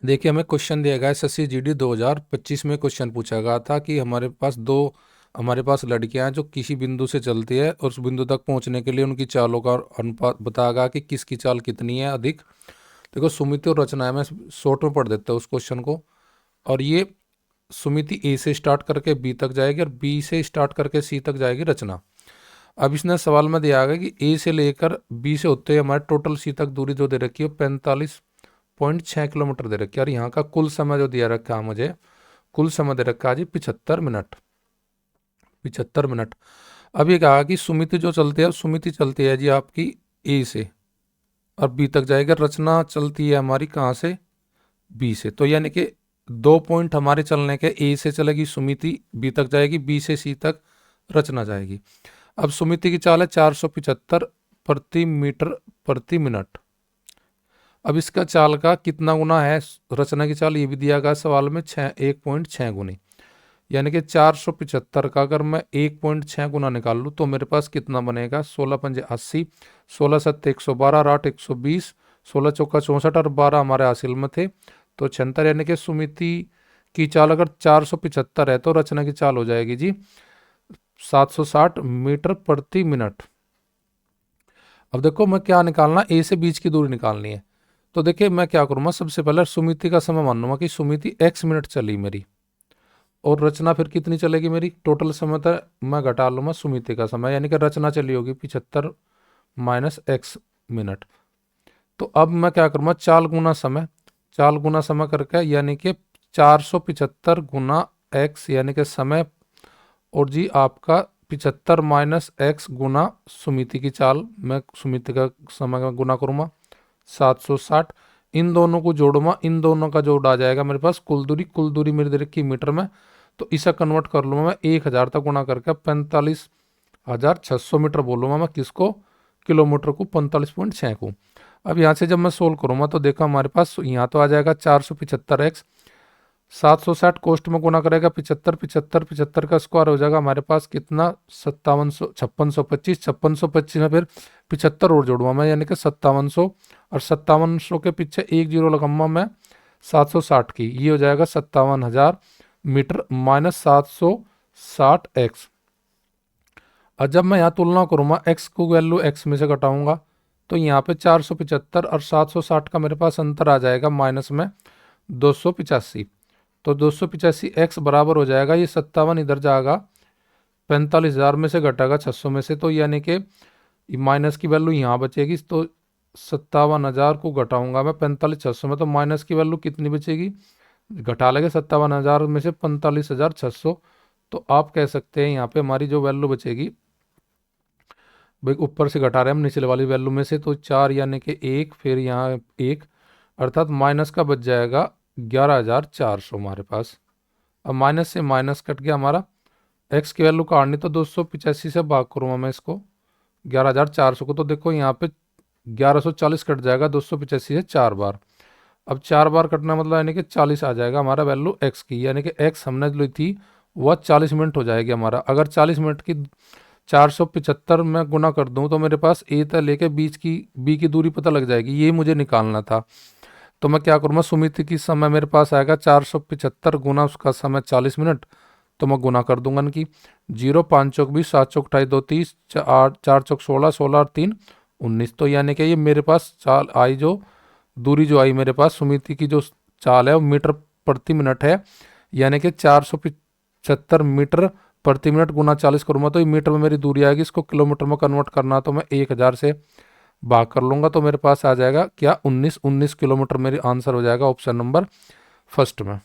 देखिए हमें क्वेश्चन दिया गया है एसएससी जीडी 2025 में क्वेश्चन पूछा गया था कि हमारे पास लड़कियां हैं जो किसी बिंदु से चलती है और उस बिंदु तक पहुंचने के लिए उनकी चालों का अनुपात बताया गया कि किसकी चाल कितनी है अधिक। देखो सुमिति और रचना है, मैं शॉर्ट में पढ़ देता हूँ उस क्वेश्चन को। और ये सुमिति ए से स्टार्ट करके बी तक जाएगी और बी से स्टार्ट करके सी तक जाएगी रचना। अब इसने सवाल में दिया गया कि ए से लेकर बी से होते हुए हमारे टोटल सी तक दूरी जो दे रखी है 45.6 किलोमीटर दे रखी है। और यहाँ का कुल समय जो दिया रखा है मुझे, कुल समय दे रखा है जी 75 मिनट। 75 मिनट। अब ये कहा कि सुमिति जो चलती है, सुमिति चलती है जी आपकी ए से और बी तक जाएगी, रचना चलती है हमारी कहाँ से, बी से। तो यानी कि 2 पॉइंट हमारे चलने के, ए से चलेगी सुमिति, बी तक जाएगी, बी से सी तक रचना जाएगी। अब सुमिति की चाल है 475 प्रति मीटर प्रति मिनट। अब इसका चाल का कितना गुना है रचना की चाल, ये भी दिया गया सवाल में 1.6 गुनी। यानी कि 475 का अगर मैं 1.6 गुना निकाल लूँ तो मेरे पास कितना बनेगा, 16 पंजे 80, 16 सत्ते 112, 8 120, 16 चौका 64 और 12 हमारे हासिल में थे तो 76। यानी कि सुमिति की चाल अगर 475 है तो रचना की चाल हो जाएगी जी 760 मीटर प्रति मिनट। अब देखो मैं क्या निकालना, ए से बीच की दूरी निकालनी है। तो देखिए मैं क्या करूँगा, सबसे पहले सुमिति का समय मान लूंगा कि सुमिति x मिनट चली मेरी और रचना फिर कितनी चलेगी मेरी, टोटल समय तक मैं घटा लूँगा सुमिति का समय, यानी कि रचना चली होगी 75 माइनस x मिनट। तो अब मैं क्या करूँगा, चाल गुना समय करके, यानी कि 475 गुना x यानी कि समय, और जी आपका 75 माइनस x गुना सुमिति की चाल, मैं सुमिति का समय का गुना करूँगा 760। इन दोनों को जोड़ूंगा, इन दोनों का जोड़ आ जाएगा मेरे पास कुल दूरी मेरी दे रखी मीटर में, तो इसे कन्वर्ट कर लूँगा मैं 1000 तक गुना करके 45,600 मीटर बोलूँगा मैं किसको, किलोमीटर को, 45.6 को। अब यहाँ से जब मैं सोल्व करूँगा तो देखो हमारे पास यहाँ तो आ जाएगा 475x, 760 कोष्ट में गुना करेगा 75, 75 75 का स्क्वायर हो जाएगा हमारे पास कितना, 5625, 5625 में फिर 75 और जोड़ूंगा मैं, यानी कि 5700, और 5700 के पीछे एक जीरो लगाऊंगा मैं 760 की, ये हो जाएगा 57,000 मीटर माइनस 760x। और जब मैं यहाँ तुलना करूँगा x को वैल्यू x में से घटाऊंगा तो यहाँ पे 475 और 760 का मेरे पास अंतर आ जाएगा माइनस में 285। तो 285x बराबर हो जाएगा, ये 57 इधर जाएगा 45,000 में से घटेगा 600 में से, तो यानी कि माइनस की वैल्यू यहाँ बचेगी। तो 57,000 को घटाऊंगा मैं 45,600 में, तो माइनस की वैल्यू कितनी बचेगी, घटा लेंगे 57,000 में से 45,600। तो आप कह सकते हैं यहाँ पे हमारी जो वैल्यू बचेगी, भाई ऊपर से घटा रहे हैं हम निचले वाली वैल्यू में से, तो 4 यानी कि 1, फिर यहाँ 1, अर्थात माइनस का बच जाएगा 11,400 हमारे पास। अब माइनस से माइनस कट गया हमारा, एक्स की वैल्यू काटनी तो 285 से भाग करूँगा मैं इसको 11,400 को, तो देखो यहाँ पे 1140 कट जाएगा 285 से 4 बार। अब 4 बार कटना मतलब यानी कि 40 आ जाएगा हमारा वैल्यू एक्स की, यानी कि एक्स हमने ली थी वह 40 मिनट हो जाएगी हमारा। अगर 40 मिनट की 475 में गुना कर दूं तो मेरे पास ए तक लेके बी की दूरी पता लग जाएगी, ये मुझे निकालना था। तो मैं क्या करूँगा, सुमिति की समय मेरे पास आएगा 475 गुना उसका समय 40 मिनट, तो मैं गुना कर दूंगा इनकी, 0 5 चौक 20, 7 चौक 28, 2 30, 4 चौक 16, 16 और 3 19। तो यानी कि ये मेरे पास चाल आई, जो दूरी जो आई मेरे पास सुमिति की जो चाल है वो मीटर प्रति मिनट है, यानी कि 475 मीटर प्रति मिनट गुना 40 करूँगा तो ये मीटर में मेरी दूरी आएगी। इसको किलोमीटर में कन्वर्ट करना तो मैं 1000 से भाग कर लूँगा, तो मेरे पास आ जाएगा क्या, 19 किलोमीटर मेरी आंसर हो जाएगा ऑप्शन नंबर फर्स्ट में।